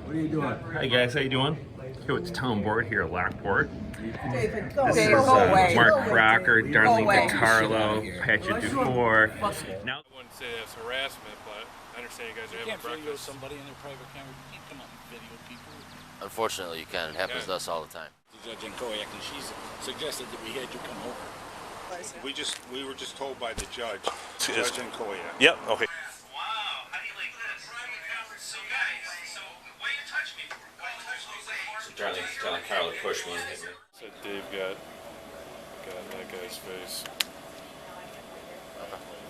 What are you doing? Hi guys, how you doing? Here with the town board here at Lockport. David, This is Mark Crocker, Darlene DiCarlo, Patrick Dufour. Now, I wouldn't say it's harassment, but I understand you guys are having video breakfast. somebody in their private camera. You can't come up and video people. Unfortunately, you can. It happens to us all the time. Judge Antkowiak, and she's suggested that we had you come over. We were just told by the judge, Judge Antkowiak. Yep, okay. Wow, how do you like this? So guys, so why you touch me? Why you touch me? Darlene DiCarlo pushed me and hit me. So Dave got in that guy's face.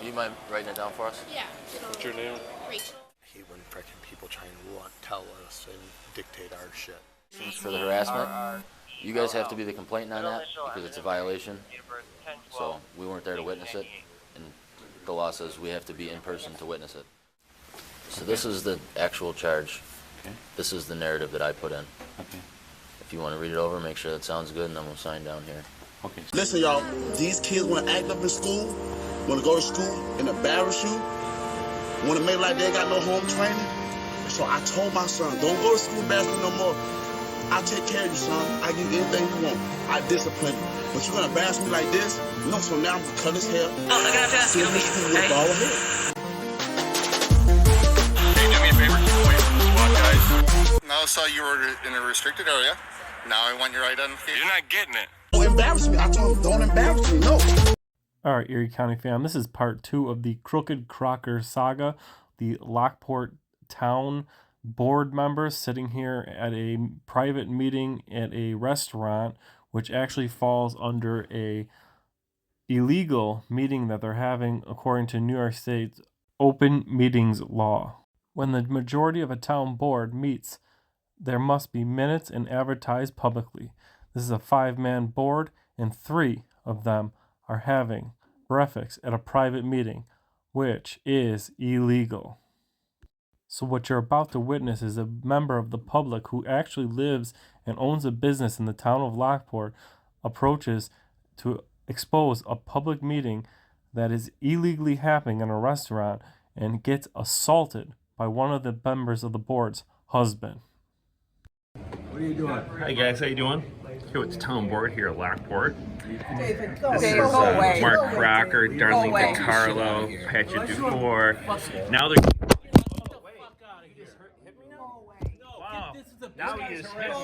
Do you mind writing it down for us? Yeah. What's your name? Rachel. I hate when freaking people try and tell us and dictate our shit. For the harassment, you guys have to be the complainant on that because it's a violation. So we weren't there to witness it, and the law says we have to be in person to witness it. So this is the actual charge. Okay. This is the narrative that I put in. Okay. If you want to read it over, make sure that sounds good, and then we'll sign down here. Okay. Listen, y'all, these kids want to act up in school, want to go to school and embarrass you, want to make like they ain't got no home training. So I told my son, don't go to school embarrass me no more. I take care of you, son. I give you anything you want. I discipline you. But you're going to embarrass me like this? No, so now I'm going to cut his hair. Oh, I'm gonna have to ask you. Send his school with bald hair. Hey, do me a favor, keep away from the SWAT guys. Now I saw you were in a restricted area. Now I want your identification. You're not getting it. Don't embarrass me. I told him, don't embarrass me. No. Alright, Erie County fam, this is part 2 of the Crooked Crocker saga. The Lockport town board members sitting here at a private meeting at a restaurant, which actually falls under a illegal meeting that they're having according to New York State's open meetings law. When the majority of a town board meets, there must be minutes and advertised publicly. This is a 5-man board, and 3 of them are having breakfast at a private meeting, which is illegal. So what you're about to witness is a member of the public who actually lives and owns a business in the town of Lockport approaches to expose a public meeting that is illegally happening in a restaurant and gets assaulted by one of the members of the board's husband. What are you doing? Hi guys, how you doing? Here with the town board here at Lockport. David, This is Mark Crocker, Darlene DiCarlo, Patrick Dufour. Now they're... Now you just hit me.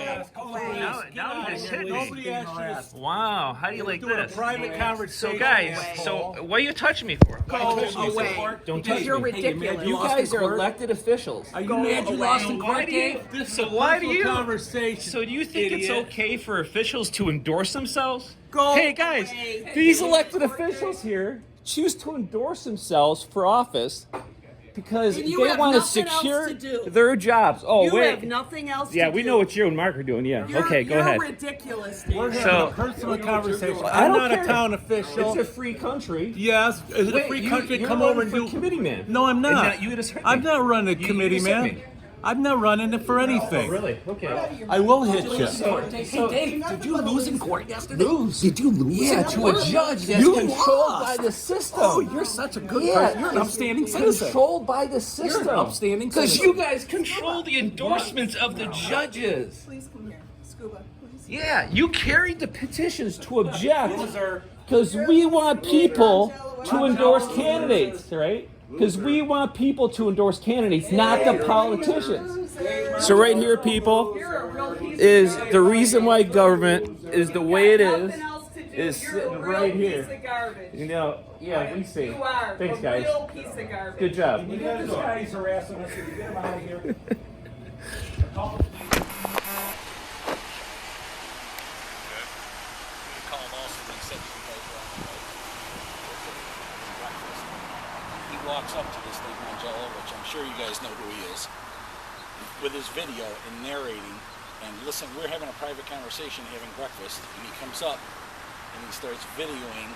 Now you just hit me. Wow, how do you like this? Private conversation. So guys, so what are you touching me for? Don't touch me. You're ridiculous. You guys are elected officials. Are you mad you lost in court, Dave? This is a Why do you? conversation. So do you think it's okay for officials to endorse themselves? Hey guys, these elected officials here choose to endorse themselves for office because they want to secure their jobs. Oh, You wait. have nothing else to Yeah, do. we know what you and Mark are doing. Yeah. Okay, go ahead. You're ridiculous, Dave. We're having a personal conversation. I'm don't not a care. town official. It's a free country. Yes, it's a free country. You're Come over running and for do. committee man. No, I'm And not. you just hit me. I'm not running a You committee, just hit man. me. I'm not running it for anything. Really? Okay. I will hit you. Hey, Dave, did you lose in court yesterday? Lose? Did you lose? Yeah, to a judge that's You controlled lost. by the system. Oh, you're such a good person. You're an upstanding citizen. Controlled by the system. You're an upstanding Because citizen. you guys control the endorsements of the judges. Please come here. Scuba, please. Yeah, you carried the petitions to object because we want people to endorse candidates, right? Because we want people to endorse candidates, not the politicians. So right here, people, is the reason why government is the way it is sitting right here. You know, yeah, we see. Thanks, guys. Good job. You got this guy who's harassing us. Can you get him out of here? He walks up to this thing, Angelo, which I'm sure you guys know who he is, with his video and narrating. And listen, we're having a private conversation, having breakfast, and he comes up and he starts videoing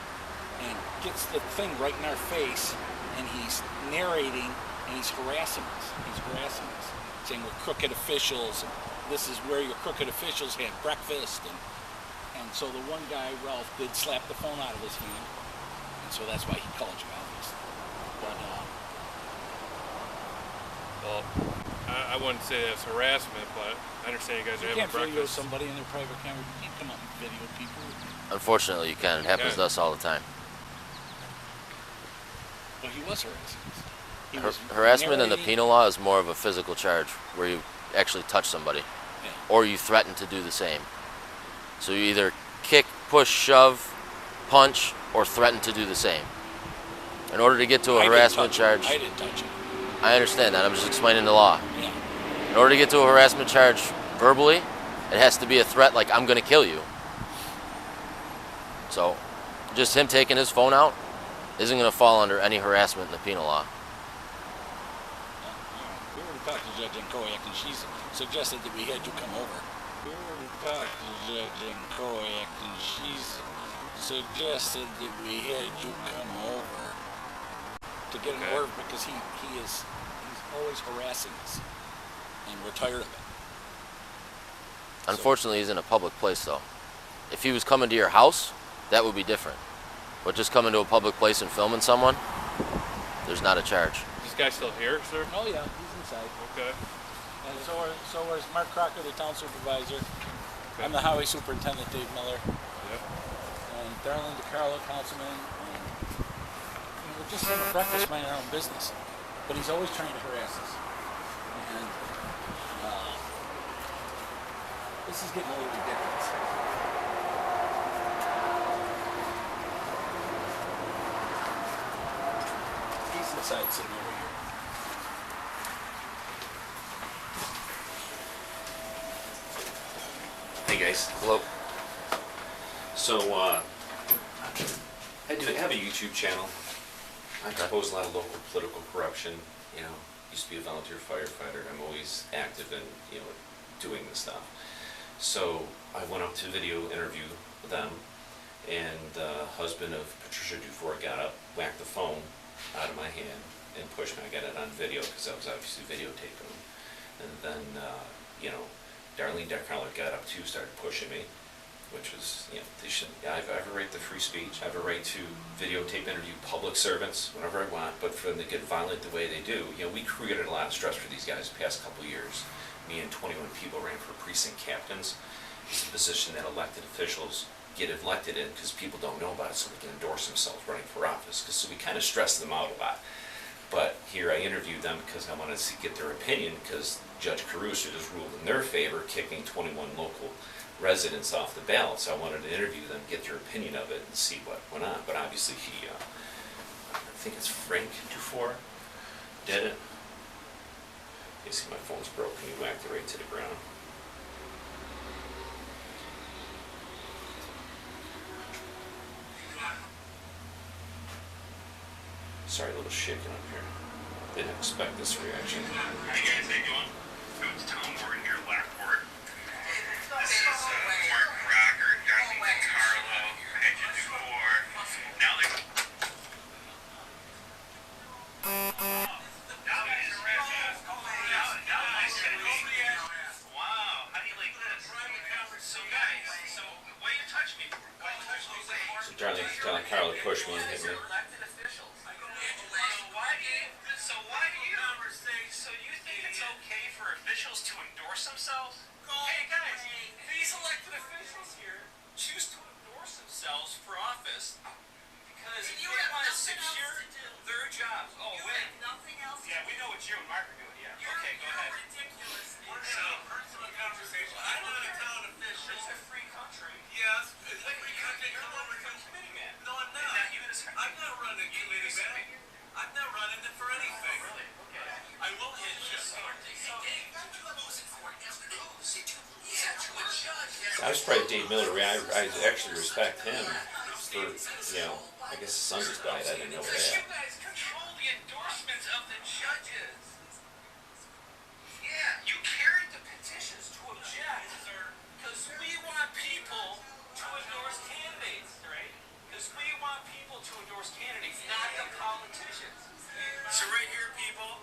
and gets the thing right in our face, and he's narrating and he's harassing us. He's harassing us, saying we're crooked officials. And this is where your crooked officials had breakfast, and so the one guy, Ralph, did slap the phone out of his hand, and so that's why he called you out. But Well, I I wouldn't say that's harassment, but I understand you guys are You having can't video breakfast. somebody in their private camera. You can't come up and video people. Unfortunately, you can. It happens to us all the time. Well, he was harassing us. He was Harassment in the narrating- penal law is more of a physical charge, where you actually touch somebody, or you threaten to do the same. So you either kick, push, shove, punch, or threaten to do the same. In order to get to a harassment charge, I didn't touch him. I understand that. I'm just explaining the law. Yeah. In order to get to a harassment charge verbally, it has to be a threat like, I'm going to kill you. So, just him taking his phone out isn't going to fall under any harassment in the penal law. We already talked to Judge Antkowiak, and she's suggested that we had you come over. We already talked to Judge Antkowiak, and she's suggested that we had you come over to get an order because he's always harassing us, and we're tired of it. Unfortunately, he's in a public place, though. If he was coming to your house, that would be different. But just coming to a public place and filming someone, there's not a charge. Is this guy still here, sir? Oh yeah, he's inside. Okay. And so is Mark Crocker, the town supervisor. I'm the highway superintendent, Dave Miller. Yep. And Darlene DeCarlo, councilman. And, we're just having breakfast, minding our own business. But he's always trying to harass us. And this is getting a little ridiculous. He's inside sitting over here. Hey guys. Hello. So, I do have a YouTube channel. I expose a lot of local political corruption. You know, used to be a volunteer firefighter. I'm always active in, doing this stuff. So I went up to video interview them, and the husband of Patricia Dufour got up, whacked the phone out of my hand, and pushed me. I got it on video because I was obviously videotaping them. And then, Darlene DeCarlo got up too, started pushing me, which was, they shouldn't. I have a right to free speech. I have a right to videotape, interview public servants whenever I want, but for them to get violent the way they do, we created a lot of stress for these guys the past couple of years. Me and 21 people ran for precinct captains. It's a position that elected officials get elected in because people don't know about it, so they can endorse themselves running for office. So we kind of stress them out a lot. But here I interviewed them because I wanted to get their opinion, because Judge Caruso just ruled in their favor, kicking 21 local residents off the ballot. So I wanted to interview them, get their opinion of it, and see what went on. But obviously I think it's Frank Dufour did it. You see my phone's broken, he whacked it right to the ground. Sorry, a little shaking up here. Didn't expect this reaction. Hey guys, how you doing? It's Tom Warren here at Lockport. This is Mark Crocker, Darlene DeCarlo, Patricia Dufour. Now they're... Wow, how do you like this? So guys, why you touch me? Why you touch me? So Darlene DeCarlo pushed me and hit me. So you think it's okay for officials to endorse themselves? Hey guys, these elected officials here choose to endorse themselves for office because they want to secure their jobs. Oh wait, nothing else. Yeah, we know what you and Mark are doing. Yeah. Okay, go ahead. Ridiculous. So, personal conversation. I'm not a town official. It's a free country. Yes, it's a free country. Come on, become committee man. No, I'm not. I'm not running committee man. I'm not running it for anything. Really? Okay. I will hit you. I was probably Dave Miller. I actually respect him for, I guess his son just died. I didn't know that. You guys control the endorsements of the judges. Yeah, you carried the petitions to object because we want people to endorse candidates, right? Because we want people to endorse candidates, not the politicians. So right here, people,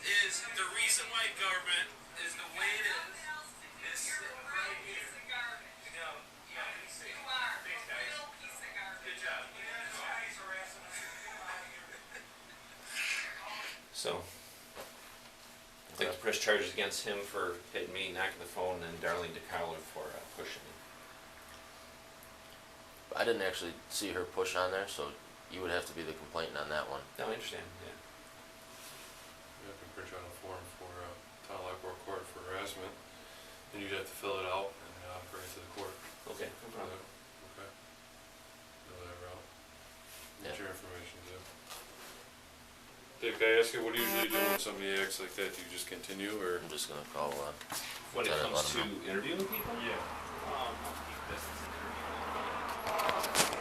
is the reason why government is the way it is right here. Thanks, guys. Good job. So, I think press charges against him for hitting me, knocking the phone, and Darlene DeCarlo for pushing me. I didn't actually see her push on there, so you would have to be the complainant on that one. No, I understand, yeah. You can print out a form for town Lockport court for harassment, and you'd have to fill it out and bring it to the court. Okay, no problem. Okay. Go that route. Yeah. Get your information, Dave. Dave, can I ask you, what do you usually do when somebody acts like that? Do you just continue, or? I'm just gonna call When it lieutenant, comes let to him know. interviewing people? Yeah. I'll keep this as an interview.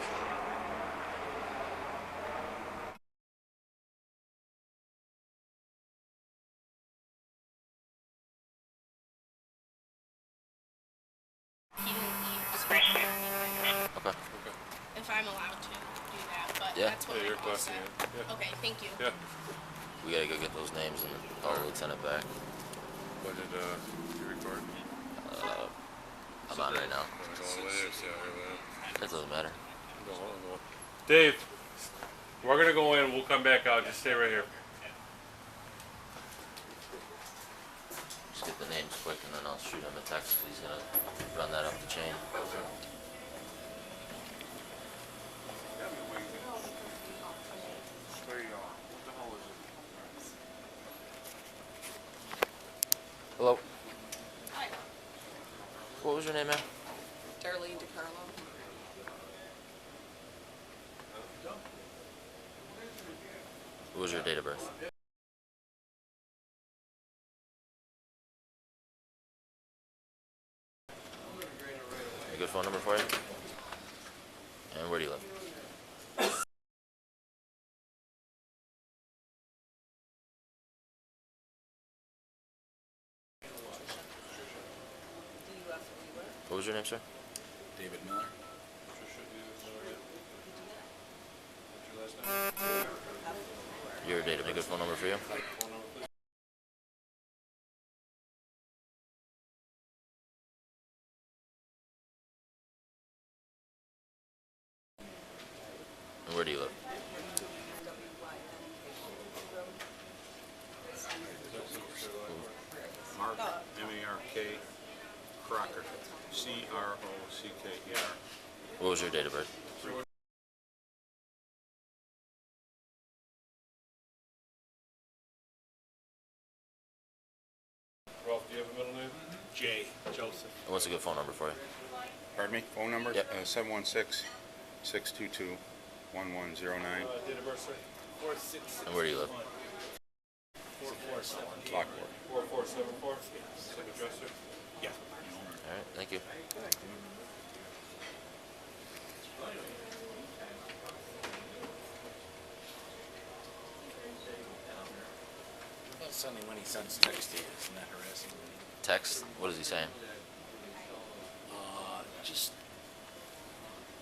He didn't need discretion or anything. Okay. If I'm allowed to do that, but Yeah. that's what Yeah, my you're call questioning said. it. Yeah. Okay, thank you. Yeah. We gotta go get those names and call the lieutenant back. What did you record? I'm on right now. Going away or see how you're with It doesn't matter. it? Dave, we're gonna go in. We'll come back out. Just stay right here. Just get the names quick and then I'll shoot him a text. He's gonna run that up the chain. Hello. Hi. What was your name, ma'am? Darlene DeCarlo. What was your date of birth? A good phone number for you? And where do you live? What was your name, sir? David Miller. Your date of birth. A good phone number for you? And where do you live? Mark, M-A-R-K, Crocker, C-R-O-C-K-E-R. What was your date of birth? Ralph, do you have a middle name? J. Joseph. And what's a good phone number for you? Pardon me? Phone number? Yep. 716-622-1109. Date of birth, sir? And where do you live? 447. Lockport. 4474? Same address, sir? Yeah. Alright, thank you. Well, Sunday when he sends text to you, isn't that harassing? Text? What is he saying? Just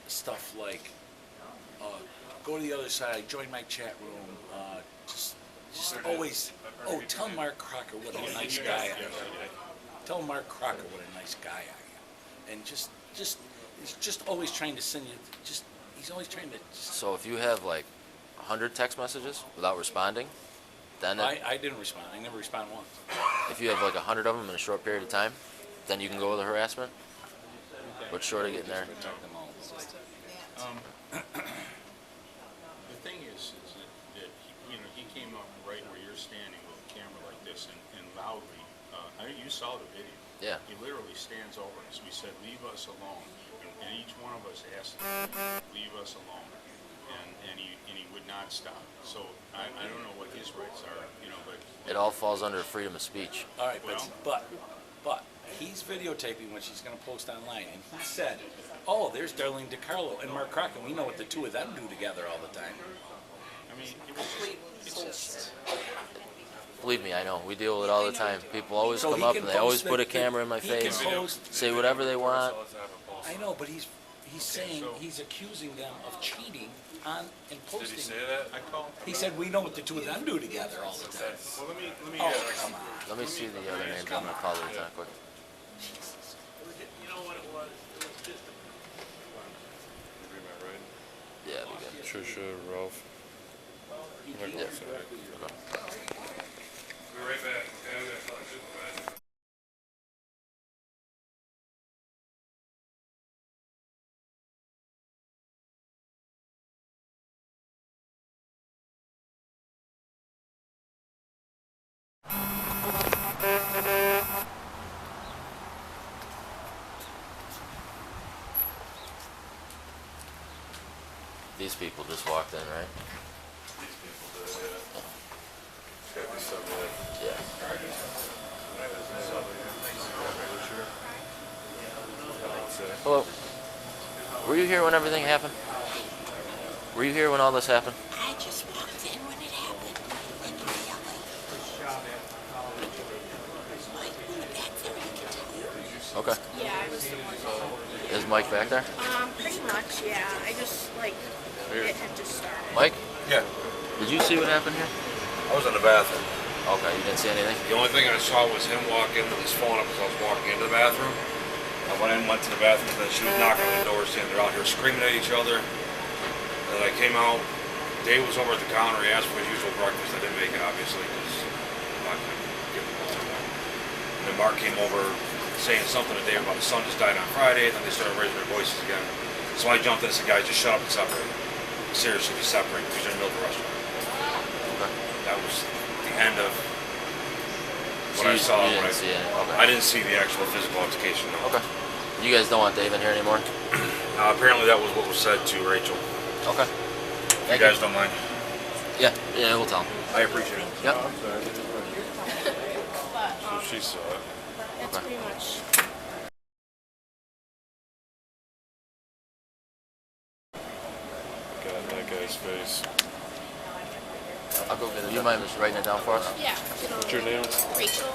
stuff like, go to the other side, join my chat room, just always, tell Mark Crocker what a nice guy I am. Tell Mark Crocker what a nice guy I am. And he's just always trying to send you, he's always trying to. So if you have like 100 text messages without responding, then I didn't respond. I never respond once. if you have like 100 of them in a short period of time, then you can go with the harassment. But short of getting there. The thing is that he came up right where you're standing with a camera like this and loudly, you saw the video. Yeah. He literally stands over us. We said, leave us alone. And each one of us asked him, leave us alone. And he would not stop. So I don't know what his rights are, but... It all falls under freedom of speech. All right, but he's videotaping what she's going to post online, and he said, "Oh, there's Darlene DeCarlo and Mark Crocker. We know what the two of them do together all the time." I mean, it's just... Believe me, I know. We deal with it all the time. People always So come he up can and they always post put a the- camera in my he can face, post- say whatever they want. I know, but he's saying, he's accusing them of cheating on and posting. Did he say that? He said, "We know what the two of them do together all the time." Well, let me Oh, come on. Let me see the other names. I'm going to call the lieutenant quick. You know what it was? It was just Read my right. Yeah, we good. Trisha, Ralph. Yeah. Okay. be right back. Okay, I'm gonna talk to supervisor. These people just walked in, right? These people do, yeah. It's gotta be something like. Yeah. Hello. Were you here when everything happened? Were you here when all this happened? I just walked in when it happened, and you were yelling. Mike, back there, he can tell you. Okay. Yeah, I was the one. Is Mike back there? Pretty much, yeah. I just, like, it had just started. Mike? Yeah. Did you see what happened here? I was in the bathroom. Okay, you didn't see anything? The only thing I saw was him walk in with his phone up as I was walking into the bathroom. I went to the bathroom, and then she was knocking on the door saying they're out here screaming at each other. And then I came out. Dave was over at the counter. He asked for his usual breakfast. I didn't make it, obviously, because I'm not going to give him one time. And then Mark came over saying something to Dave about his son just died on Friday. And then they started raising their voices again. So I jumped in and said, guys, just shut up and separate. Seriously, just separate, because you're in the middle of the restaurant. Okay. That was the end of what So I saw. you didn't see it? Okay. I didn't see the actual physical altercation, no. Okay. You guys don't want Dave in here anymore? Apparently that was what was said to Rachel. Okay. If you guys don't mind. Yeah, we'll tell him. I appreciate it. Yep. So she saw it. That's pretty much. Got in that guy's face. I'll go get it. You mind just writing it down for us? Yeah. What's your name? Rachel.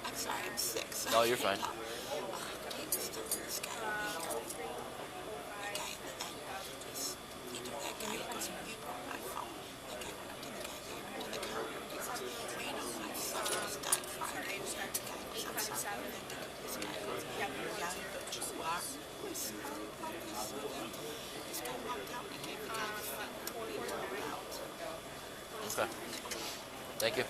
I'm sorry, I'm sick. So No, you're fine. Okay. Thank you.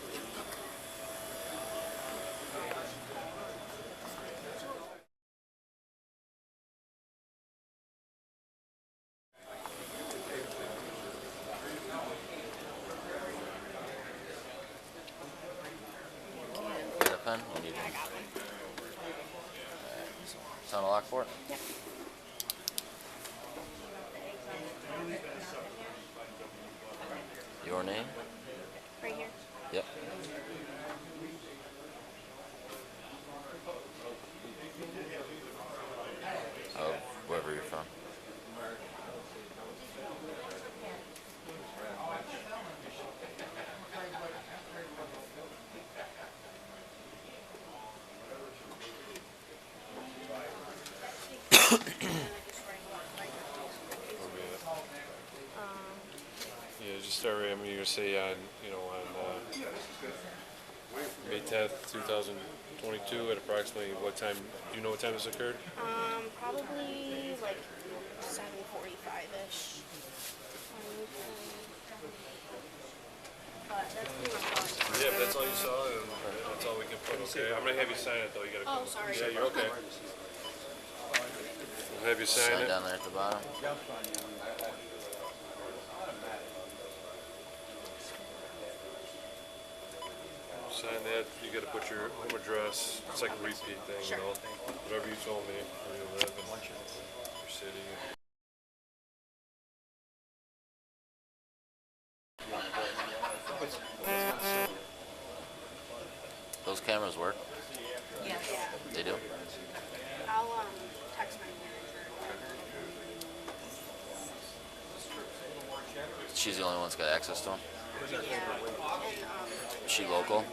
Get a pen? You need one. Sound a Lockport? Yep. Your name? Right here. Yep. Wherever you're from. Yeah, just start. I mean, you're gonna say on, on May 10th, 2022, at approximately what time? Do you know what time this occurred? Probably like 7:45-ish. But that's pretty much all I saw. Yeah, if that's all you saw, then that's all we can put. Okay, I'm gonna have you sign it though. You gotta come. Oh, sorry. Yeah, you're okay. We'll have you sign Sign it. down there at the bottom. Sign that. You gotta put your home address. It's like a repeat thing, Sure. you know. Whatever you told me, where you live and your city. Those cameras work? Yes. They do? I'll text my manager. She's the only one that's got access to them? Yeah. And Is she local?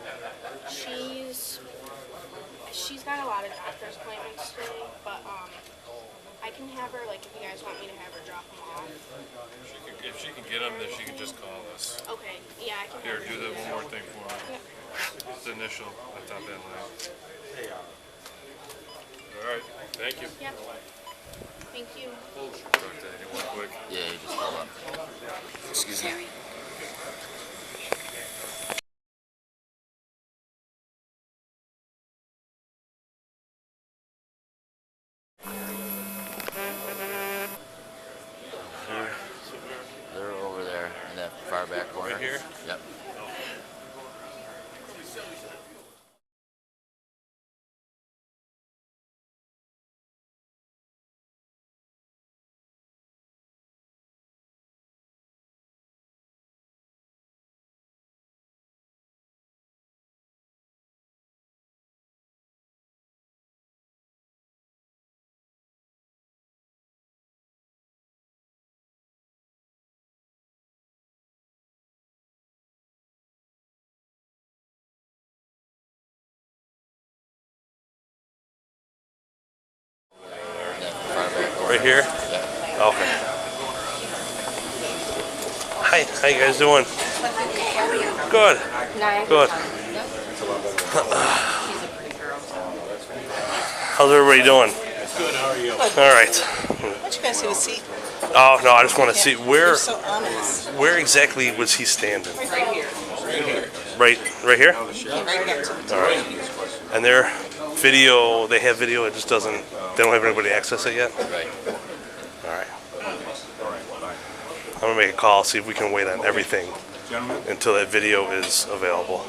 she's got a lot of doctor's appointments today, but I can have her, like, if you guys want me to have her drop them off. If she can get them, then she can just call us. Okay, yeah, I can Here, have do her. that one more thing for me. It's the initial at top that line. All right, thank you. Yep. Thank you. Talk to anyone quick. Yeah, he just Excuse me. They're over there in that far back corner. Right here? Yep. Right here? Okay. Hi, how you guys doing? Good. Good. How's everybody doing? Good, how are you? All right. Why don't you guys have a seat? Oh, no, I just want to see where You're so ominous. where exactly was he standing? Right here. Right here. Right here? Right up to the All right. And their video, they have video, it just doesn't, they don't have anybody access it yet? Right. All right. I'm going to make a call, see if we can wait on everything until that video is available.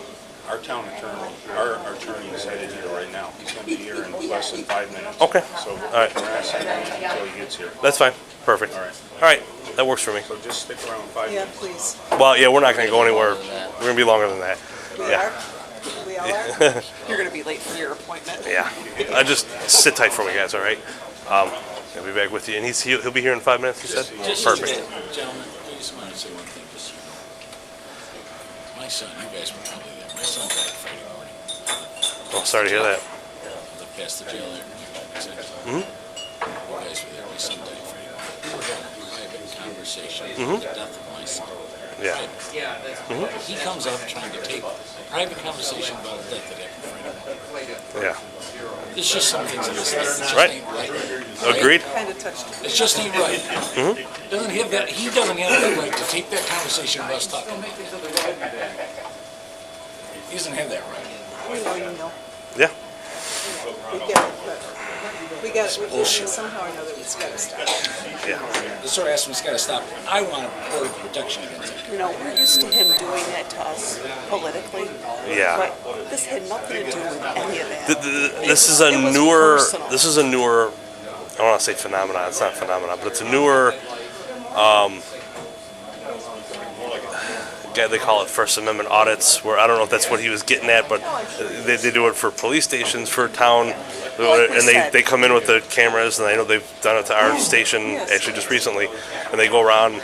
Our town attorney, our attorney is headed here right now. He's going to be here in less than 5 minutes. Okay. So we'll All right. harass him until he gets here. That's fine. Perfect. All right. All right. That works for me. So just stick around 5 Yeah, minutes. please. Well, yeah, we're not going to go anywhere. We're going to be longer than that. We Yeah. are? We all are? You're going to be late for your appointment. Yeah. I just sit tight for me, guys, all right? I'll be back with you. And he'll be here in 5 minutes, you said? Perfect. Gentlemen, I just want to say one thing, just so you know. My son, you guys were probably there. My son died Friday morning. Oh, sorry to hear that. Looked past the jail there. Mm-hmm. You guys were there. My son died Friday morning. We were having a private conversation Mhm. about the death of my son. Yeah. Private. He comes up trying to take a private conversation about a death that happened Friday morning. Yeah. There's just some things in this that just Right. ain't right. Agreed. Kind of touched it. It's just ain't right. Mm-hmm. Doesn't have that. He doesn't have that right to take that conversation with us talking about that. He doesn't have that right. We know you know. Yeah. We get it, but we got it. Bullshit. Somehow or another, it's got to stop. Yeah. This harassment's got to stop. I want a order of protection against it. You know, we're used to him doing that to us politically. Yeah. But this had nothing to do with any of that. This is a It was newer. personal. This is a newer. I don't want to say phenomenon. It's not phenomenon, but it's a newer. They call it First Amendment audits, where I don't know if that's what he was getting at, but they do it for police stations, for town, and they come in with the cameras, and I know they've done it to our station actually just recently, and they go around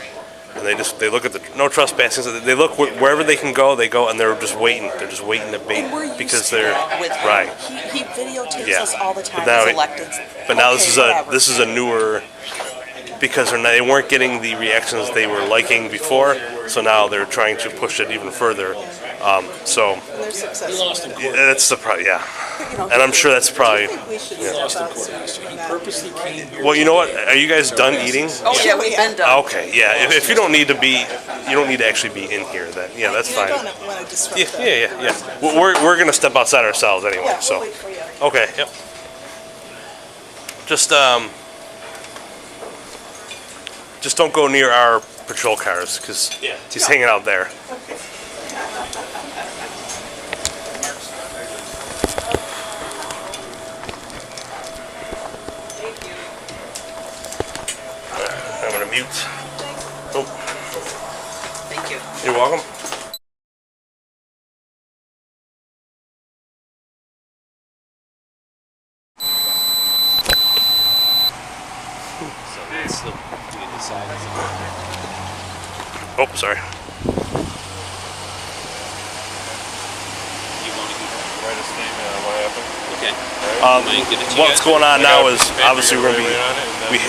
and they look at the no trespassing. So they look wherever they can go, they go, and they're just waiting. They're just waiting to bait because they're right. He videotapes Yeah. us all the time But now, as electeds. but now Okay, this is a newer, because they weren't getting the reactions they were liking before, so now they're trying to push it even further. So And they're successful. yeah, that's the problem. Yeah, You know, and I'm sure that's probably. we should Yeah. step outside. He purposely came here. Well, you know what? Are you guys done eating? Oh yeah, we've been done. Okay, yeah. If you don't need to be, you don't need to actually be in here. Then yeah, that's I fine. don't want to disrupt Yeah, that. yeah. We're gonna step outside ourselves anyway. Yeah, So we'll wait for you. okay, yep. Just don't go near our patrol cars because he's hanging out there. I'm gonna mute. Oh. Thank you. You're welcome. Oh, sorry. Write a statement on what happened. Okay. What's going on now is obviously we're gonna be.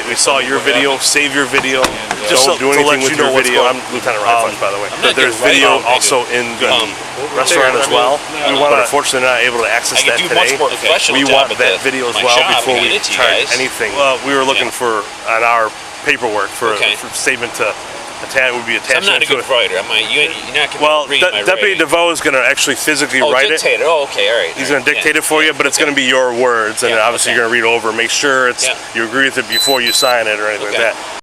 We saw your video. Save your video. Just don't do to anything let with you know your what's video. I'm Lieutenant Ryan, by the way. But not there's getting video right on also in the restaurant as well. We want, unfortunately, not able to access I that could do much today. more professional We job want with that the- video as my well job, before get we it to you charge guys. anything. Well, we were looking for on our paperwork for Okay. a statement to would be attached. I'm not a to good it. writer. You're not going Well, to read my Deputy writing. DeVoe is going to actually physically write dictate it. Oh, okay, all right. He's going to dictate it for you, but it's going to be your words, and obviously you're going to read over, make sure it's you agree with it before you sign it or anything like that.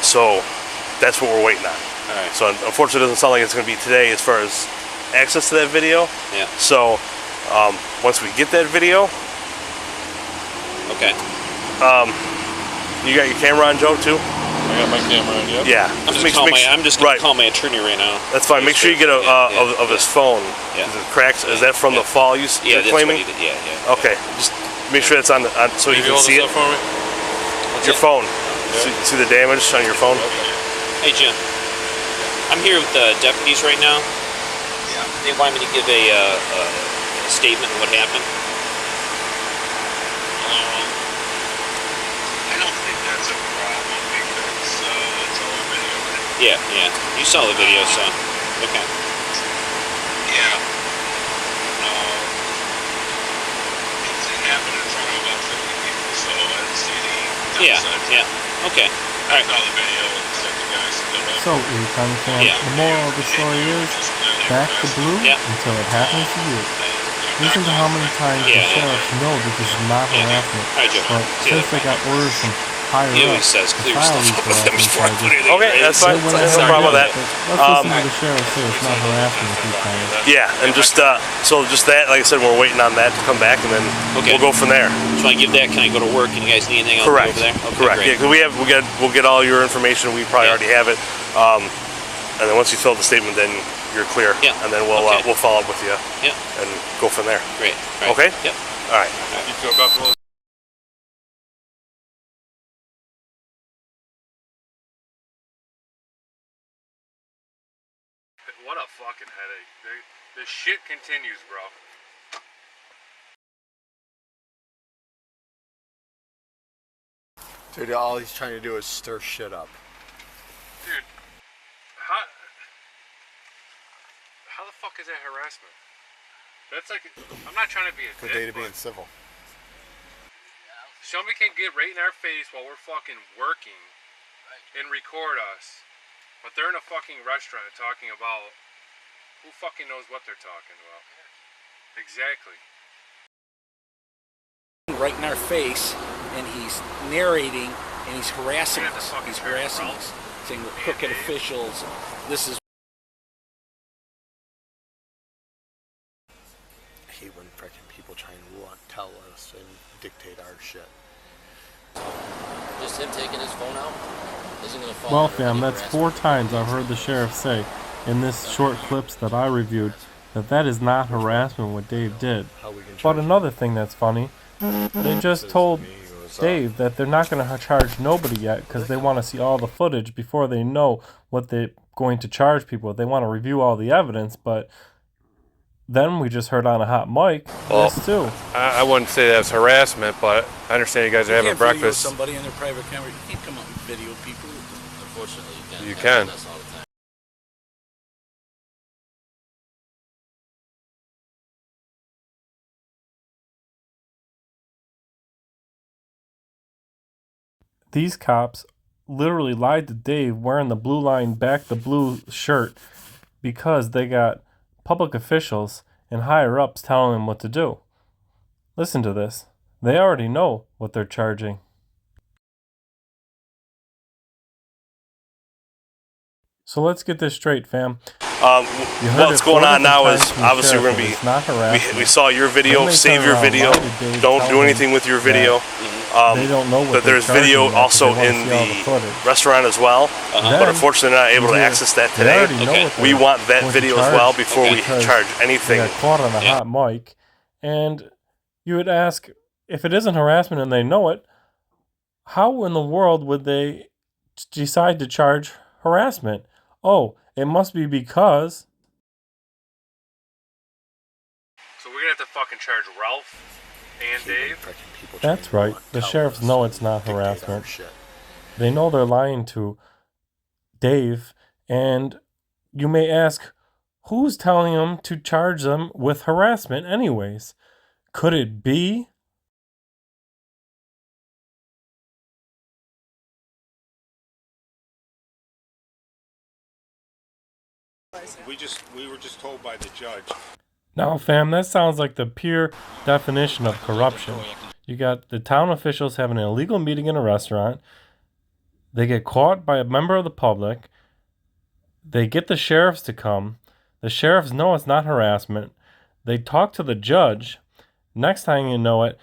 So that's what we're waiting on. All right. So unfortunately, it doesn't sound like it's going to be today as far as access to that video. Yeah. So once we get that video, okay. You got your camera on, Joe, too? I got my camera on. Yep. Yeah. I'm just going to call my attorney right now. That's fine. Make sure you get of his phone. Yeah. Is it cracks? Is that from the fall you're that's claiming? what he did. Yeah. Okay. Just make sure that's on so you can see it. For me? Your phone. See the damage on your phone? Hey, Jim. I'm here with the deputies right now. Yeah. They want me to give a statement of what happened. I don't think that's a problem because it's all video. Yeah. You saw the video, so okay. Yeah. It happened in front of about 50 people, so I didn't see any downside. Yeah. Okay. All right. I saw the video and sent the guys to go. So, Erie County fam, the moral of the story is, back the blue until it happens to you. Listen to how many times the sheriffs know that this is not harassment, but since they got orders from higher up to file these harassment charges, Okay, that's fine. There's no problem with that. Let's listen to the sheriff say it's not harassment a few times. Yeah, and just so just that, like I said, we're waiting on that to come back, and then we'll go from there. So I give that. Can I go to work? And you guys need anything else Correct. over there? Okay, Correct. great. Yeah, cause we'll get all your information. We probably already have it. And then once you fill the statement, then you're clear. Yeah. And then we'll follow up with you. Yeah. And go from there. Great. Okay. Yep. All right. You feel comfortable? What a fucking headache. This shit continues, bro. Dude, all he's trying to do is stir shit up. Dude, how the fuck is that harassment? That's like, I'm not trying to be a For dick, Day to but being civil. somebody can get right in our face while we're fucking working and record us, but they're in a fucking restaurant talking about who fucking knows what they're talking about. Exactly. Right in our face, and he's narrating, and he's harassing us. He's harassing us, saying we're crooked officials. This is. I hate when freaking people try and tell us and dictate our shit. Just him taking his phone out isn't going to fall. Well, fam, that's 4 times I've heard the sheriff say in this short clips that I reviewed that is not harassment what Dave did. But another thing that's funny, they just told Dave that they're not going to charge nobody yet because they want to see all the footage before they know what they're going to charge people. They want to review all the evidence, but then we just heard on a hot mic this too. I wouldn't say that's harassment, but I understand you guys are having breakfast. Somebody in their private camera, you can't come up and video people. Unfortunately, you can. You can. These cops literally lied to Dave wearing the blue line back the blue shirt because they got public officials and higher ups telling them what to do. Listen to this. They already know what they're charging. So let's get this straight, fam. What's going on now is obviously we're going to be. We saw your video. Save your video. Don't do anything with your video. They don't know what but there's video also in the restaurant as well. But unfortunately, they're not able to access that today. We want that video as well before we charge anything. They got caught on a hot mic, and you would ask if it isn't harassment and they know it, how in the world would they decide to charge harassment? Oh, it must be because. So we're gonna have to fucking charge Ralph and Dave. That's right. The sheriffs know it's not harassment. They know they're lying to Dave, and you may ask, who's telling them to charge them with harassment anyways? Could it be? We were just told by the judge. Now, fam, that sounds like the pure definition of corruption. You got the town officials having an illegal meeting in a restaurant. They get caught by a member of the public. They get the sheriffs to come. The sheriffs know it's not harassment. They talk to the judge. Next time you know it,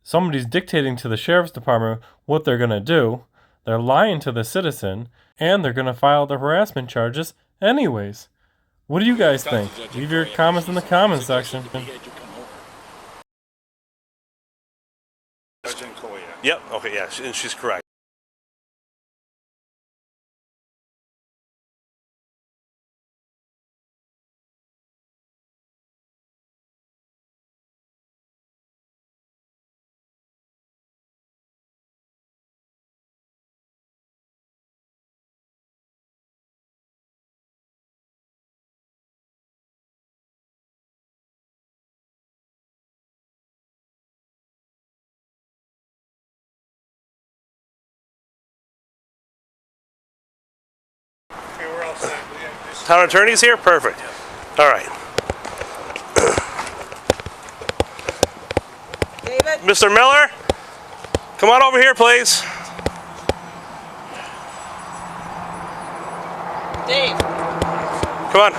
somebody's dictating to the sheriff's department what they're going to do. They're lying to the citizen, and they're going to file the harassment charges anyways. What do you guys think? Leave your comments in the comments section. Yep. Okay. Yeah. And she's correct. Town attorney's here? Perfect. All right. David? Mr. Miller, come on over here, please. Dave. Come on.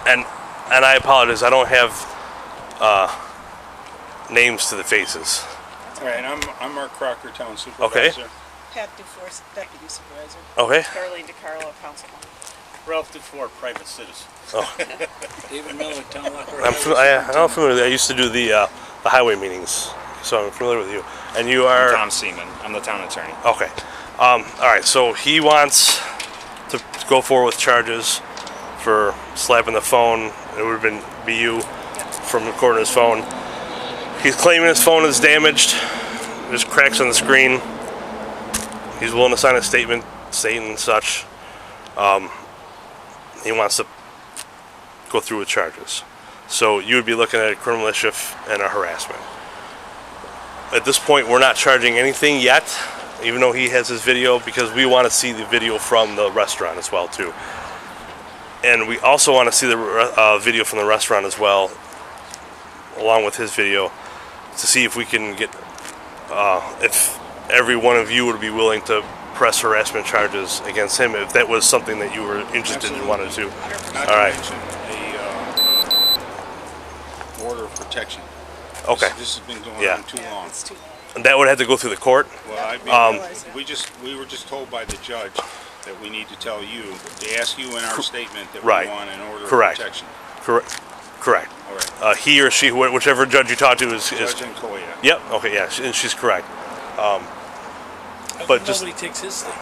And I apologize. I don't have names to the faces. All right, I'm Mark Crocker, town supervisor. Okay. Pat Dufour, deputy supervisor. Okay. Caroline DiCarlo, councilman. Ralph Dufour, private citizen. Oh. David Miller, town locker. I'm familiar. I used to do the highway meetings, so I'm familiar with you. And you are? I'm Tom Seaman. I'm the town attorney. Okay. All right. So he wants to go forward with charges for slapping the phone. It would have be you from recording his phone. He's claiming his phone is damaged. There's cracks on the screen. He's willing to sign a statement stating such. He wants to go through with charges. So you would be looking at a criminal mischief and a harassment. At this point, we're not charging anything yet, even though he has his video, because we want to see the video from the restaurant as well too. And we also want to see the video from the restaurant as well, along with his video, to see if we can get, if every one of you would be willing to press harassment charges against him, if that was something that you were interested in and wanted to. All right. Order of protection. Okay. This has been going on too long. And that would have to go through the court? Well, we were just told by the judge that we need to tell you, to ask you in our statement that we want an order of protection. Correct. All right. He or she, whichever judge you talk to is Judge Antkowiak. Yep. Okay. Yeah. And she's correct. But nobody takes his stake.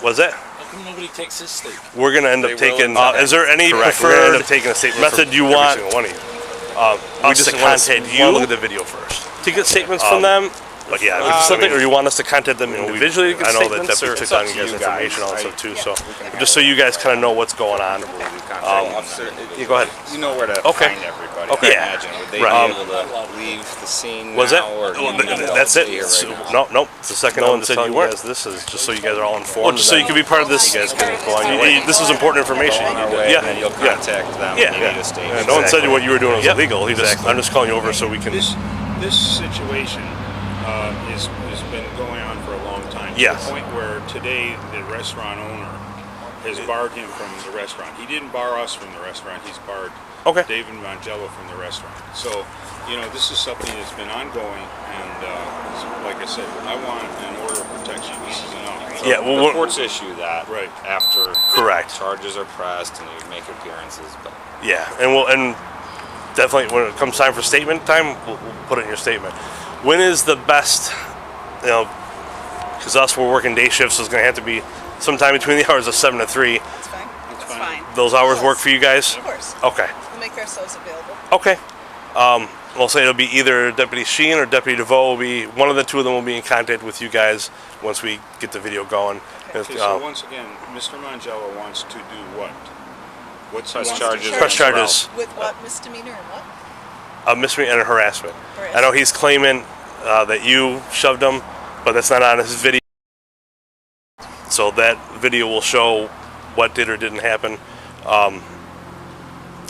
What's that? How come nobody takes his stake? We're gonna end up taking. Is there any preferred method you want? One of you. We just contact you. Look at the video first to get statements from them. But yeah, something, or you want us to contact them individually? I know that we took down you guys' information also too. So just so you guys kind of know what's going on. You go ahead. You know where to find everybody. Okay. I imagine. Would they be able to leave the scene Was it? now? Or That's it. Nope. The second one said you weren't. This is just so you guys are all informed. Just so you can be part of this. You guys can go on. This is important information. Yeah. And you'll contact them. Yeah. You need a statement. No one said what you were doing was illegal. I'm just calling you over so we can. This situation has been going on for a long time. Yes. To the point where today the restaurant owner has barred him from the restaurant. He didn't bar us from the restaurant. He's barred David Mangello from the restaurant. So, this is something that's been ongoing. And like I said, I want an order of protection. So the courts issue that after charges are pressed and you make appearances. But yeah, and definitely when it comes time for statement time, we'll put it in your statement. When is the best, because we're working day shifts, so it's going to have to be sometime between the hours of 7 to 3. That's fine. That's fine. those hours work for you guys? Of course. Okay. We'll make ourselves available. Okay. We'll say it'll be either Deputy Sheen or Deputy DeVoe will be, one of the two of them will be in contact with you guys once we get the video going. Okay, so once again, Mr. Mangello wants to do what? What's Press charges. Press charges. With what misdemeanor and what? Misdemeanor and harassment. I know he's claiming that you shoved him, but that's not on his video. So that video will show what did or didn't happen. And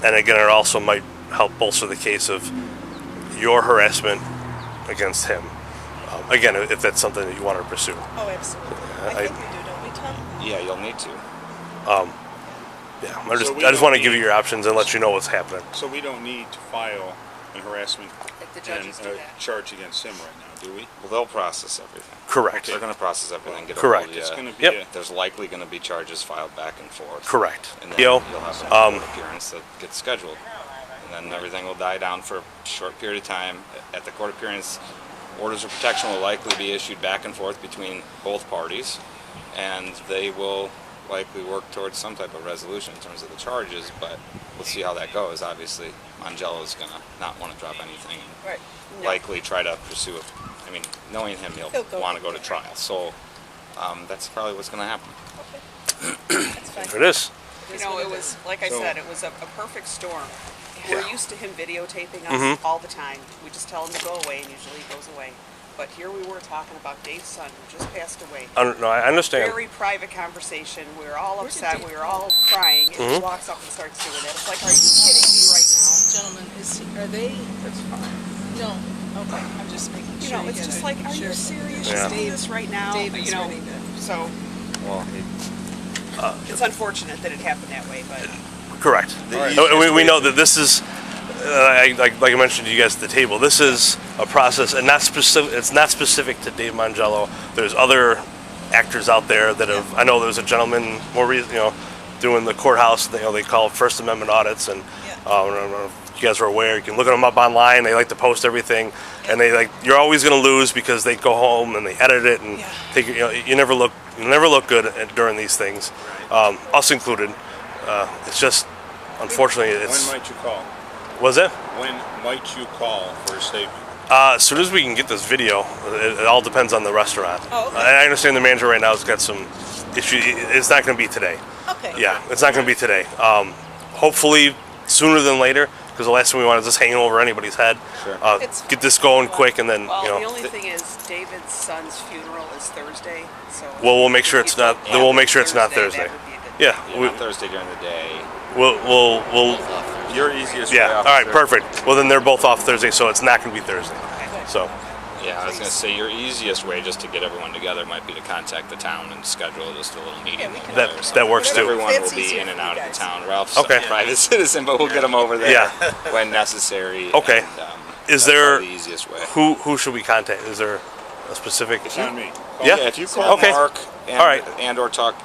again, it also might help bolster the case of your harassment against him. Again, if that's something that you want to pursue. Oh, absolutely. I think we do, don't we, Tom? Yeah, you'll need to. Yeah, I just want to give you your options and let you know what's happening. So we don't need to file a harassment the judges do that. charge against him right now, do we? Well, they'll process everything. Correct. They're going to process everything. Get Correct. A hold of It's you. going to be There's likely going to be charges filed back and forth. Correct. And then you'll have an court appearance that gets scheduled. And then everything will die down for a short period of time. At the court appearance, orders of protection will likely be issued back and forth between both parties. And they will likely work towards some type of resolution in terms of the charges, but we'll see how that goes. Obviously, Mangello's going to not want to drop anything. Right. Likely try to pursue it. I mean, knowing him, he'll want to go to trial. So that's probably what's going to happen. That's fine. It is. You know, it was, like I said, it was a perfect storm. We're used to him videotaping us all the time. We just tell him to go away, and usually he goes away. But here we were talking about Dave's son, who just passed away. No, I understand. Very private conversation. We were all upset. We were all crying. And he walks up and starts doing it. It's like, are you kidding me right now? Gentlemen, are they? That's fine. No. Okay. I'm just making sure. You know, it's just like, are you serious? You're doing this right now? Dave's You know, ready to. so Well, it's unfortunate that it happened that way, but. Correct. We know that this is, like I mentioned to you guys at the table, this is a process, and not specific. It's not specific to Dave Mangello. There's other actors out there that have. I know there's a gentleman more recently, doing the courthouse. They call it First Amendment audits, and I don't know if you guys are aware. You can look them up online. They like to post everything, and you're always going to lose because they go home and they edit it and take. You never look good during these things, us included. It's just, unfortunately, it's. When might you call? Was it? When might you call for a statement? As soon as we can get this video. It all depends on the restaurant. Oh, okay. I understand the manager right now has got some issues. It's not going to be today. Okay. Yeah, it's not going to be today. Hopefully sooner than later, because the last thing we want is just hanging over anybody's head. Sure. Get this going quick, and then Well, the only thing is, David's son's funeral is Thursday, so. Well, we'll make sure it's not. We'll make sure it's not Thursday. Yeah. not Thursday during the day. We'll. Your easiest Yeah. way All off right. Thursday. Perfect. Well, then they're both off Thursday, so it's not going to be Thursday. So. Yeah, I was going to say your easiest way just to get everyone together might be to contact the town and schedule just a little meeting. That works too. Everyone will be in and out of the town. Ralph's a private citizen, but we'll get him over there when necessary. Okay. And, Is that's there probably the easiest way? who should we contact? Is there a specific? It's on me. Yeah. If you call Mark and or talk,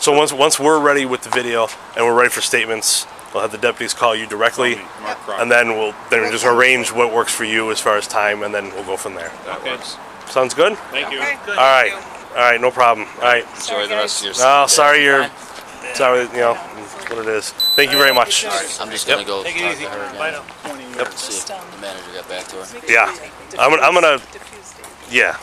So once we're ready with the video and we're ready for statements, we'll have the deputies call you directly, and then we'll just arrange what works for you as far as time, and then we'll go from there. That works. Sounds good? Thank you. All right. All right, no problem. All right. Enjoy the rest of your Oh, Sunday. sorry, what it is. Thank you very much. I'm just gonna go Take it talk easy. to her again. Bye now. Yep. See if the manager got back to her. Yeah. I'm gonna. Yeah.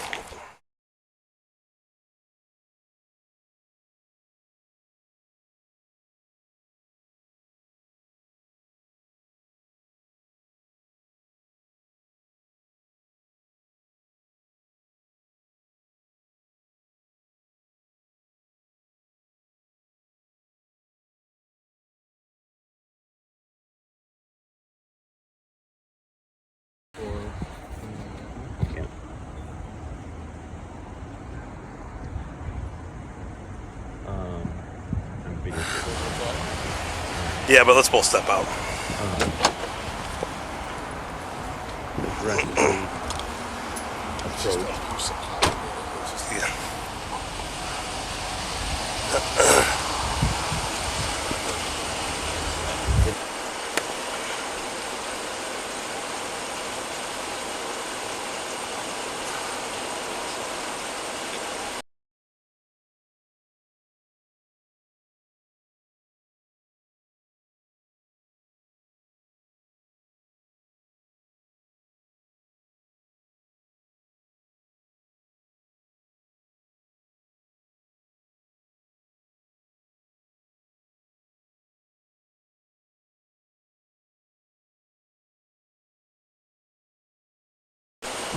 Yeah, but let's both step out.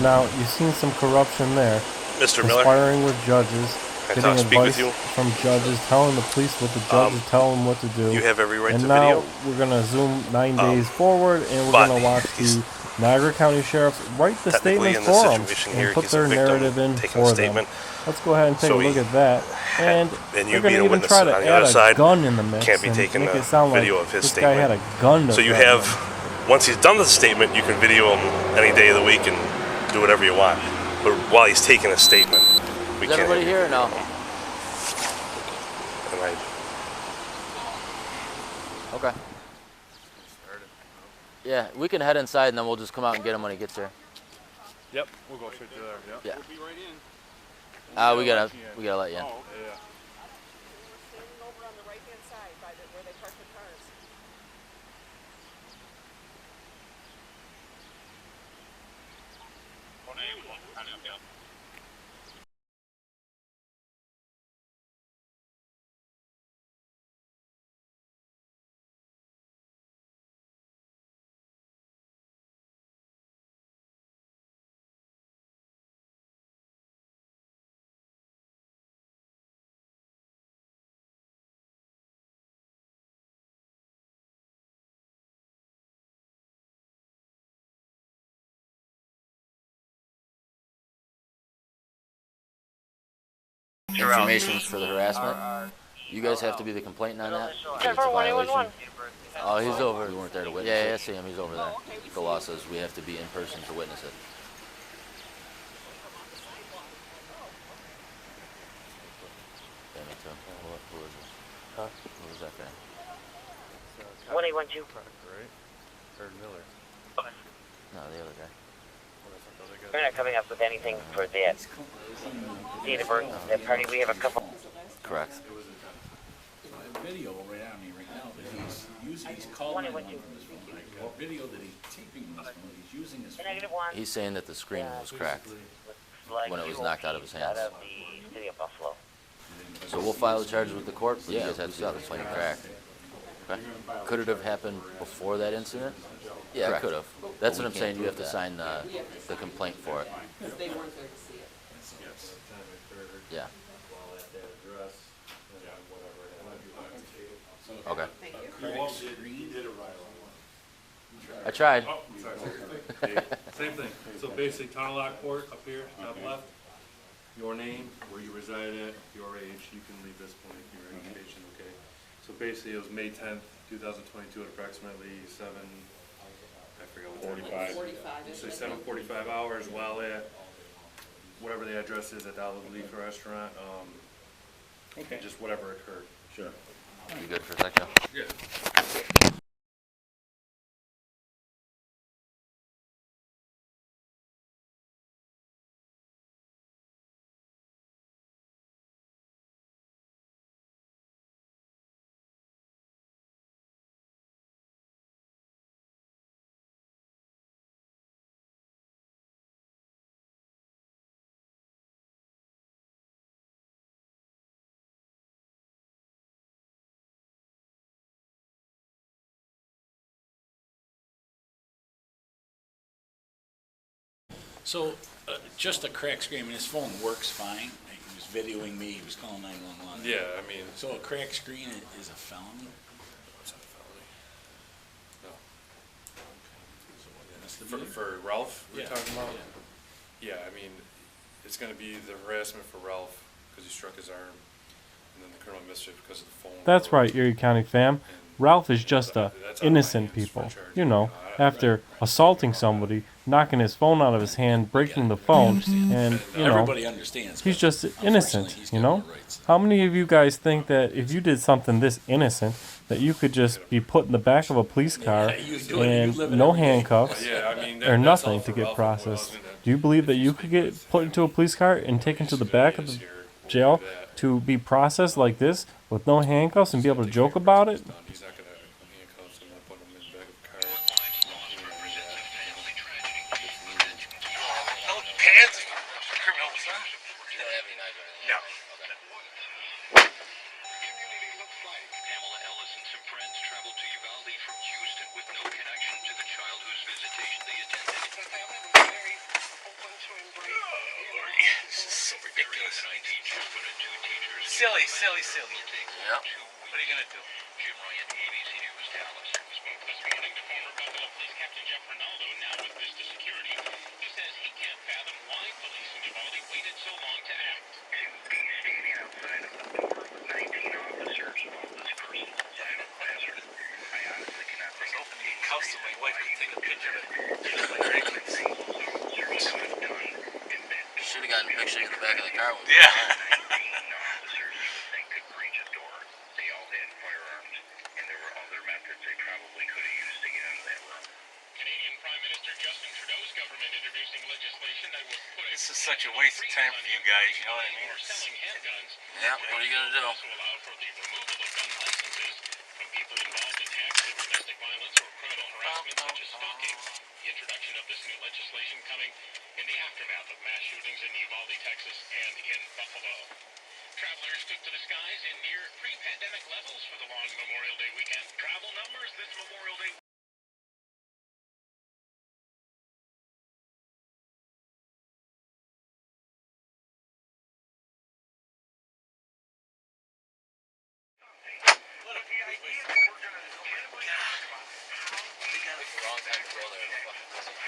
Now, you've seen some corruption there. Mr. Miller? Conspiring with judges, Can I getting speak with advice you? from judges, telling the police what the judges tell them what to do. You have every right and to now video. we're going to zoom 9 days forward, and we're but going to watch the Niagara County Sheriffs write the technically statements in this for them situation and here, put he's their a victim narrative in taking for a statement. them. Let's go ahead and take So a look he- at that. And you they're going being to a even witness try to on the add other a side gun in the mix can't be and taking make a it sound video like of his this statement. guy had a gun to So you threaten have, them. once he's done the statement, you can video him any day of the week and do whatever you want. But while he's taking a statement, we Is can't. everybody here or no? And I, Okay. Yeah, we can head inside and then we'll just come out and get him when he gets here. Yep, we'll go straight to there. Yep. Yeah. We'll be right in. We gotta let you in. Oh, yeah. Standing over on the right-hand side by where they park the cars. Information for the harassment. You guys have to be the complainant on that. Because it's a violation. Oh, he's over. We weren't there to witness it. Yeah, I see him. He's over there. The law says we have to be in person to witness it. Yeah, me too. Who is it? Huh? Who is that guy? 1812. Right? Or Miller. No, the other guy. We're not coming up with anything for that. Date of birth, that party, we have a couple. Correct. Video right on me right now that he's calling from his phone. Right? Video that he's taping from his phone. He's using his phone. He's saying that the screen was cracked when it was knocked out of his hands. Out of the city of Buffalo. So we'll file the charges with the court, but you guys have to see the plane cracked. Okay. Could it have happened before that incident? Yeah, it could have. That's what I'm saying. You have to sign the complaint for it. Because they weren't there to see it. Yeah. Okay. I tried. Oh, sorry. Same thing. So basically, town of Lockport up here, top left. Your name, where you reside at, your age. You can leave this point, your education. Okay. So basically, it was May 10th, 2022, at approximately 7:45 hours, while at whatever the address is at the Olive Leaf restaurant. Okay. Just whatever occurred. Sure. You good for a second? Yeah. So, just a crack screen. His phone works fine. He was videoing me. He was calling 911. Yeah, I mean. So a crack screen is a felony? It's not a felony. No. So that's the For Ralph, we're Yeah. talking about? Yeah, I mean, it's gonna be the harassment for Ralph, because he struck his arm, and then the criminal mischief because of the phone. That's right, Erie County fam. Ralph is just a innocent people. You know, after assaulting somebody, knocking his phone out of his hand, breaking the phone, and, you know, Everybody understands, he's but just innocent, he's you got know? no rights. How many of you guys think that if you did something this innocent, that you could just be put in the back of a police car you do it, you and live it no every day. handcuffs Yeah, I mean, or that's all nothing for to get Ralph. processed? Do you believe that you could get put into a police car and taken to the back of the jail to be processed like this with no handcuffs and be able to joke about it? He's not gonna handcuffs him and put him in the back of the car. No pants? Criminals, huh? You don't have any knives or anything? No. Pamela Ellis and some friends traveled to Uvalde from Houston with no connection to the child whose visitation they attended. The family was very open This is so ridiculous. Silly, silly, silly. Yep. What are you gonna do? Jim Ryan, ABC News, Dallas. Spoke this morning to former Buffalo Police Captain Jeff Ronaldo, now with Vista Security. He says he can't fathom why police in Uvalde waited so long to act. To be standing outside of the door with 19 officers while this person signed a classroom. I honestly cannot think of Opening the house so my wife could take a picture of it. Should have gotten a picture in the back of the car. Yeah. Officers you would think could breach a door. They all had firearms, and there were other methods they probably could have used to get into that room. Canadian Prime Minister Justin Trudeau's government introducing legislation that would put This is such a waste of time for you guys, you know what I mean? selling handguns. Yeah, what are you gonna do? Also allow for the removal of gun licenses from people involved in acts of domestic violence or criminal harassment such as stalking. The introduction of this new legislation coming in the aftermath of mass shootings in Uvalde, Texas, and in Buffalo. Travelers took to the skies in near pre-pandemic levels for the long Memorial Day weekend. Travel numbers this Memorial Day.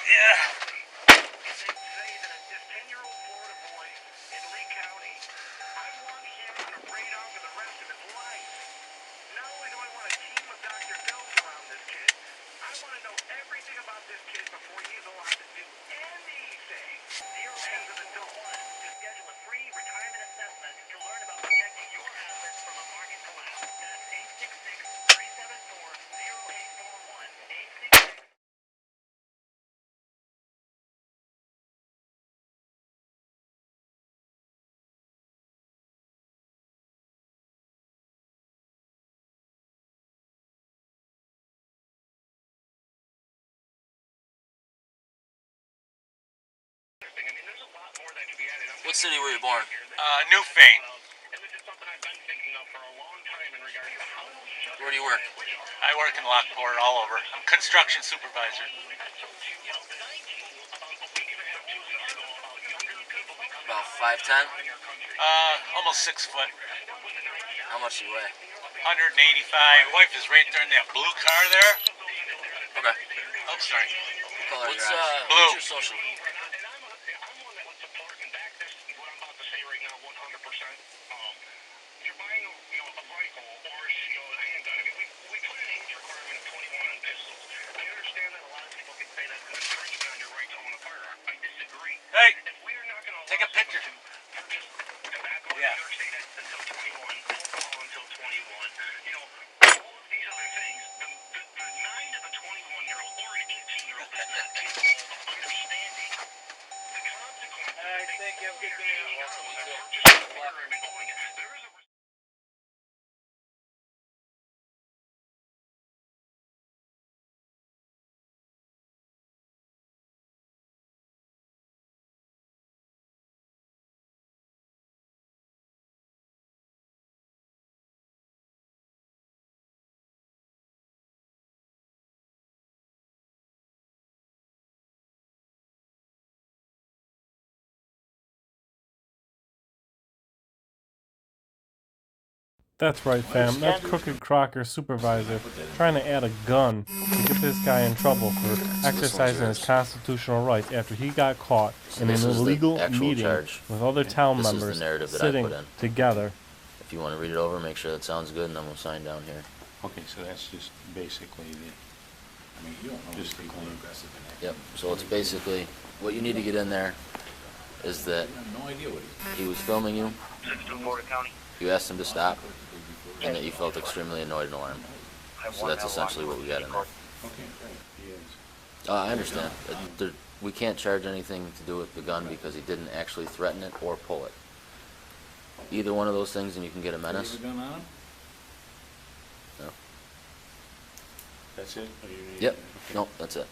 Yeah. What city were you born? Newfane. Where do you work? I work in Lockport all over. I'm construction supervisor. About 5'10"? Almost 6 foot. How much do you weigh? 185. My wife is right there in that blue car there. Okay. Oh, sorry. What's Blue. your social? Hey, take a picture. Yeah. That's right, fam. That's Crooked Crocker Supervisor trying to add a gun to get this guy in trouble for exercising his constitutional rights after he got caught in an illegal meeting with other town members sitting together. If you want to read it over, make sure that sounds good, and then we'll sign down here. Okay, so that's just basically the, I mean, you don't know just the claim. Yep, so it's basically, what you need to get in there is that he was filming you, you asked him to stop, and that you felt extremely annoyed and alarmed. So that's essentially what we got in there. I understand. We can't charge anything to do with the gun because he didn't actually threaten it or pull it. Either one of those things and you can get a menace. Is the gun on him? No. That's it? Or you need Yep. Nope, that's it.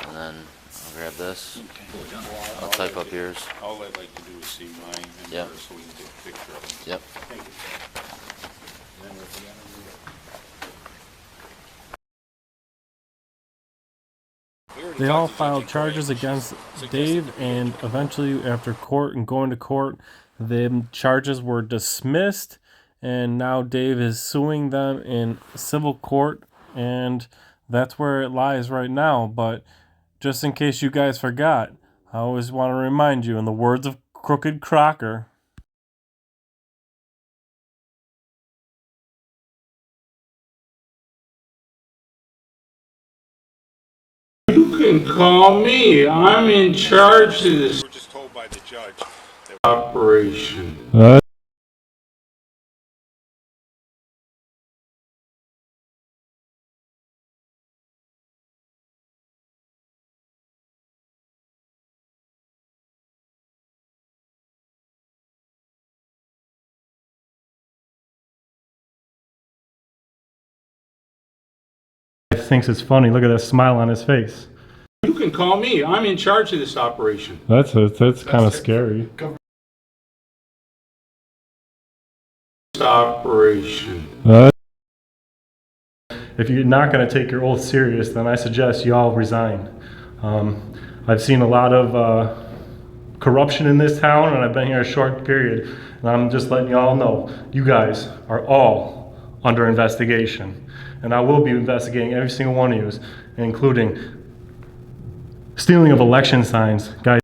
And then I'll grab this. I'll type up yours. All I'd like to do is see mine and Yep. yours so we can take a picture of it. Yep. Thank you. And then we'll be on the road. We already They all filed charges against Dave, and eventually, after court and going to court, the charges were dismissed, and now Dave is suing them in civil court, and that's where it lies right now. But just in case you guys forgot, I always want to remind you, in the words of Crooked Crocker, you can call me. I'm in charge of this. We're just told by the judge that operation. thinks it's funny. Look at that smile on his face. You can call me. I'm in charge of this operation. That's kind of scary. Operation. If you're not going to take your oath serious, then I suggest you all resign. I've seen a lot of corruption in this town, and I've been here a short period, and I'm just letting you all know, you guys are all under investigation. And I will be investigating every single one of you, including stealing of election signs. Guys,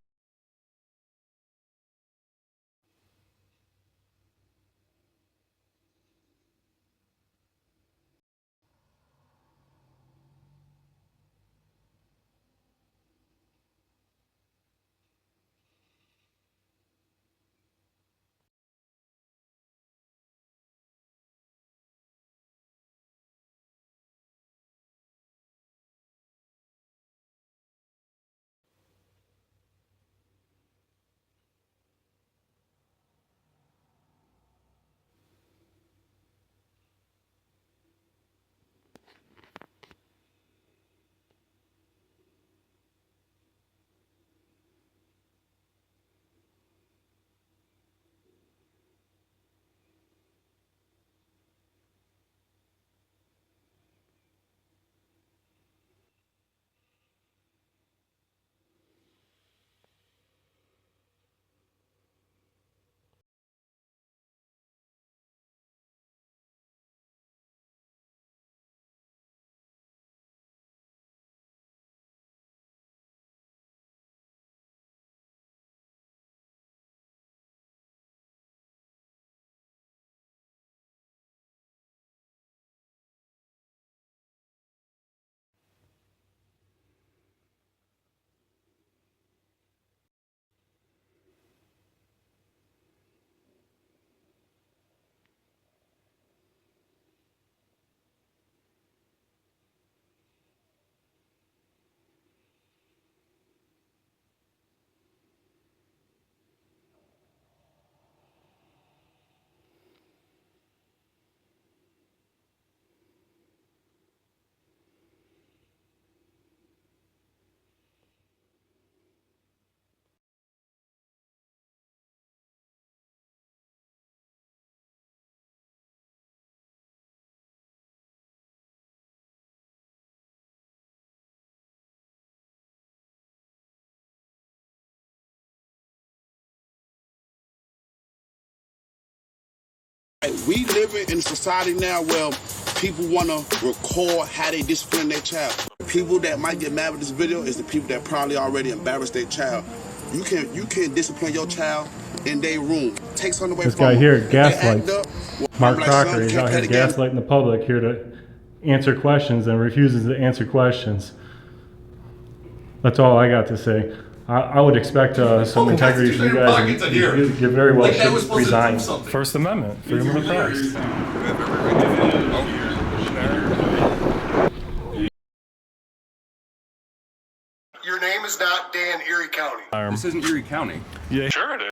We live in a society now where people want to record how they discipline their child. People that might get mad with this video is the people that probably already embarrassed their child. You can't discipline your child in their room. Take something away this from guy them. here gaslights. Mark like, Crocker, son, he's out here can't again. gaslighting the public here to answer questions and refuses to answer questions. That's all I got to say. I would expect some integrity from you guys, and you very well should resign. First Amendment, freedom of the press. Your name is not Dan Erie County. This isn't Erie County. Yeah. Sure it is.